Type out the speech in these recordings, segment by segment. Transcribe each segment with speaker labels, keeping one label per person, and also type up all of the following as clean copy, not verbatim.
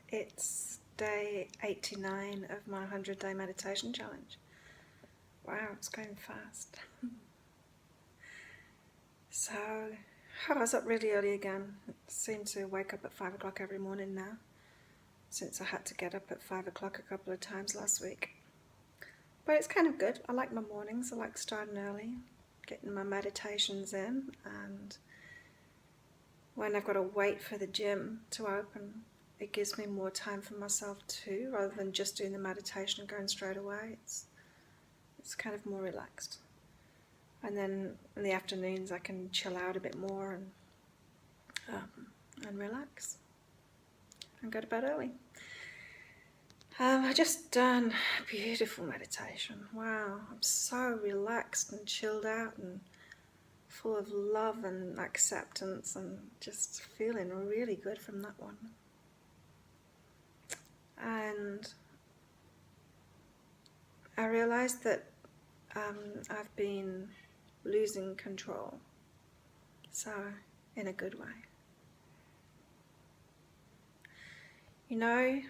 Speaker 1: It's day 89 of my 100-day meditation challenge. Wow, it's going fast. So, I was up really early again. I seem to wake up at 5 o'clock every morning now, since I had to get up at 5 o'clock a couple of times last week. But it's kind of good. I like my mornings. I like starting early, getting my meditations in, and when I've got to wait for the gym to open, it gives me more time for myself too, rather than just doing the meditation and going straight away. It's kind of more relaxed. And then in the afternoons I can chill out a bit more and relax and go to bed early. I just done a beautiful meditation. Wow, I'm so relaxed and chilled out and full of love and acceptance, and just feeling really good from that one. And I realized that I've been losing control, so in a good way. You know,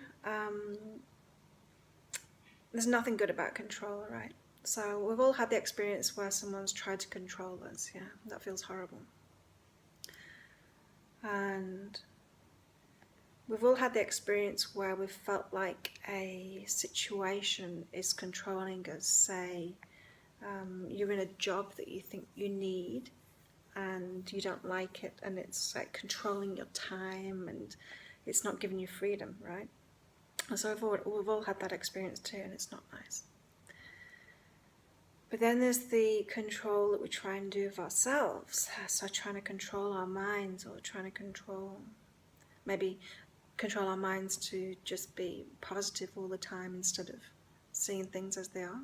Speaker 1: there's nothing good about control, right? So we've all had the experience where someone's tried to control us, yeah, that feels horrible. And we've all had the experience where we've felt like a situation is controlling us. Say, you're in a job that you think you need and you don't like it, and it's like controlling your time and it's not giving you freedom, right? So we've all had that experience too, and it's not nice. But then there's the control that we try and do of ourselves. So trying to control our minds, or trying to control our minds to just be positive all the time instead of seeing things as they are.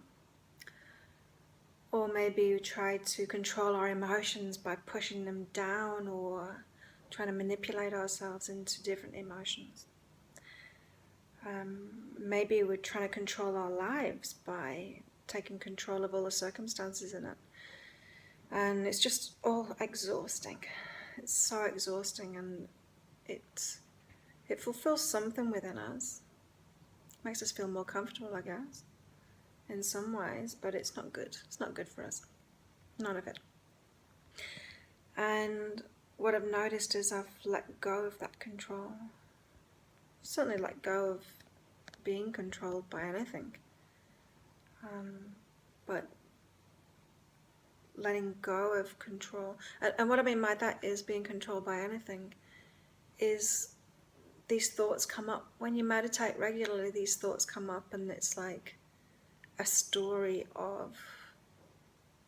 Speaker 1: Or maybe we try to control our emotions by pushing them down, or trying to manipulate ourselves into different emotions. Maybe we're trying to control our lives by taking control of all the circumstances in it. And it's just all exhausting. It's so exhausting, and it fulfills something within us. It makes us feel more comfortable, I guess, in some ways, but it's not good. It's not good for us. None of it. And what I've noticed is I've let go of that control. Certainly let go of being controlled by anything. But letting go of control, and what I mean by that is being controlled by anything, is these thoughts come up. When you meditate regularly, these thoughts come up, and it's like a story of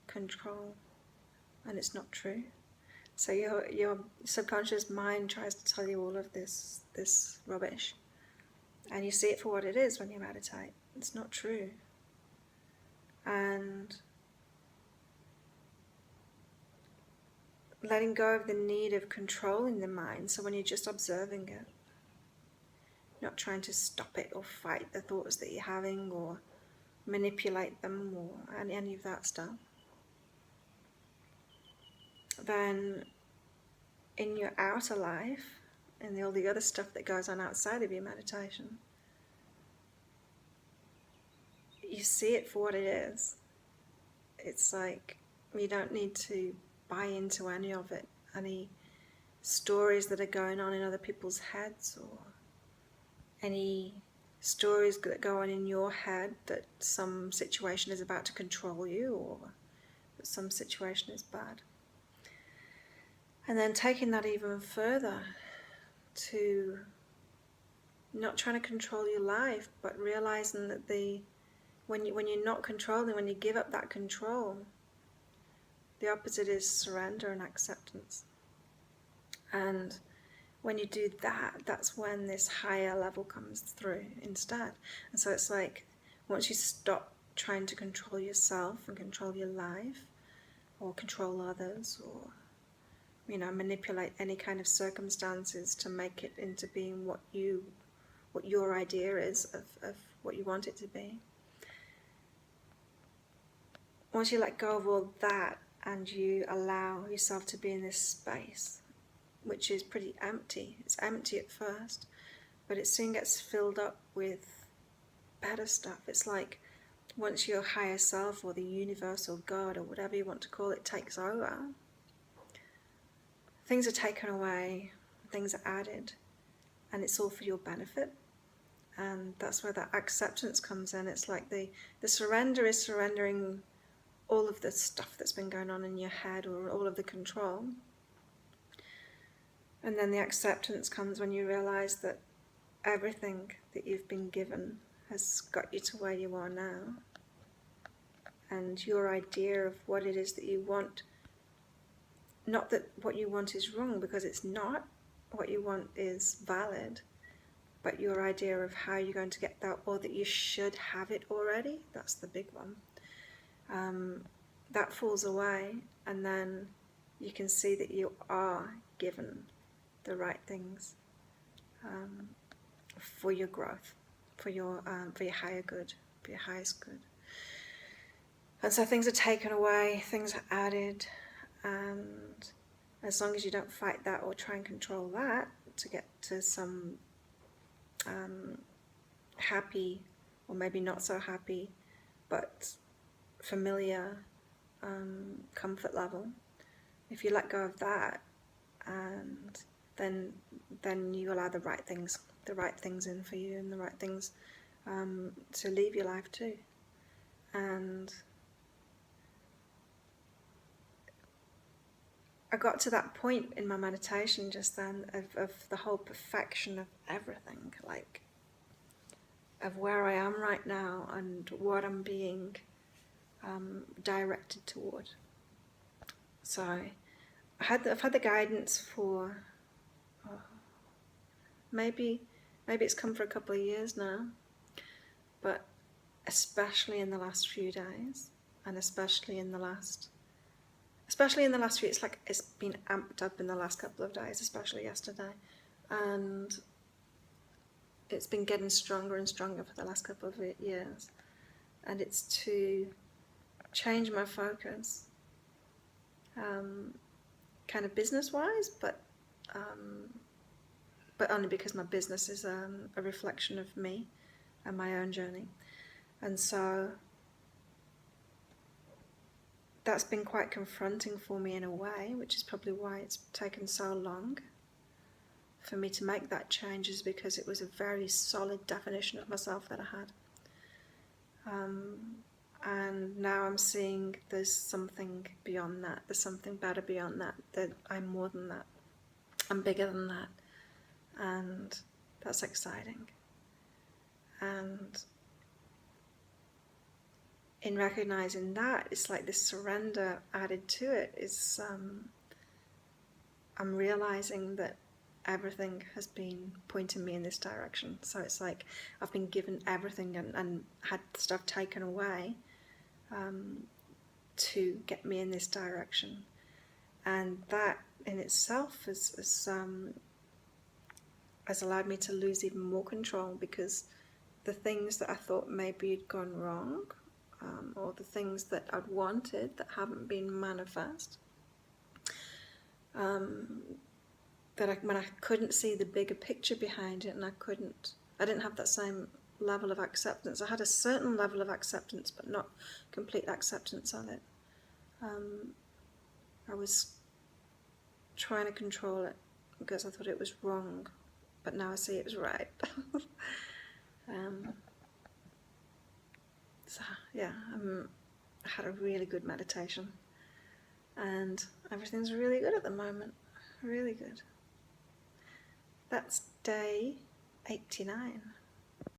Speaker 1: control, and it's not true. So your subconscious mind tries to tell you all of this rubbish, and you see it for what it is when you meditate. It's not true. And letting go of the need of controlling the mind, so when you're just observing it, not trying to stop it or fight the thoughts that you're having or manipulate them or any of that stuff, then in your outer life and all the other stuff that goes on outside of your meditation, you see it for what it is. It's like you don't need to buy into any of it, any stories that are going on in other people's heads, or any stories that go on in your head that some situation is about to control you, or that some situation is bad. And then taking that even further to not trying to control your life, but realizing that when you're not controlling, when you give up that control, the opposite is surrender and acceptance. And when you do that, that's when this higher level comes through instead. And so it's like, once you stop trying to control yourself and control your life, or control others, or manipulate any kind of circumstances to make it into being what your idea is of what you want it to be. Once you let go of all that and you allow yourself to be in this space, which is pretty empty. It's empty at first, but it soon gets filled up with better stuff. It's like once your higher self or the universe or God or whatever you want to call it takes over, things are taken away, things are added, and it's all for your benefit. And that's where that acceptance comes in. It's like the surrender is surrendering all of the stuff that's been going on in your head, or all of the control. And then the acceptance comes when you realize that everything that you've been given has got you to where you are now. And your idea of what it is that you want, not that what you want is wrong, because it's not. What you want is valid. But your idea of how you're going to get that, or that you should have it already, that's the big one. That falls away, and then you can see that you are given the right things for your growth, for your higher good, for your highest good. And so things are taken away, things are added, and as long as you don't fight that or try and control that to get to some happy, or maybe not so happy, but familiar comfort level, if you let go of that, and then you allow the right things in for you, and the right things to leave your life too. And I got to that point in my meditation just then of the whole perfection of everything, like of where I am right now and what I'm being directed toward. So I've had the guidance for maybe it's come for a couple of years now, but especially in the last few days, and especially in the last few, it's like it's been amped up in the last couple of days, especially yesterday, and it's been getting stronger and stronger for the last couple of years. And it's to change my focus, kind of business-wise, but only because my business is a reflection of me and my own journey. And so that's been quite confronting for me in a way, which is probably why it's taken so long for me to make that change, is because it was a very solid definition of myself that I had. And now I'm seeing there's something beyond that, there's something better beyond that, that I'm more than that, I'm bigger than that, and that's exciting. And in recognizing that, it's like this surrender added to it is I'm realizing that everything has been pointing me in this direction. So it's like I've been given everything and had stuff taken away to get me in this direction. And that in itself has allowed me to lose even more control, because the things that I thought maybe had gone wrong, or the things that I'd wanted that haven't been manifest, when I couldn't see the bigger picture behind it, and I didn't have that same level of acceptance. I had a certain level of acceptance, but not complete acceptance of it. I was trying to control it because I thought it was wrong, but now I see it was right. So yeah, I had a really good meditation, and everything's really good at the moment, really good. That's day 89.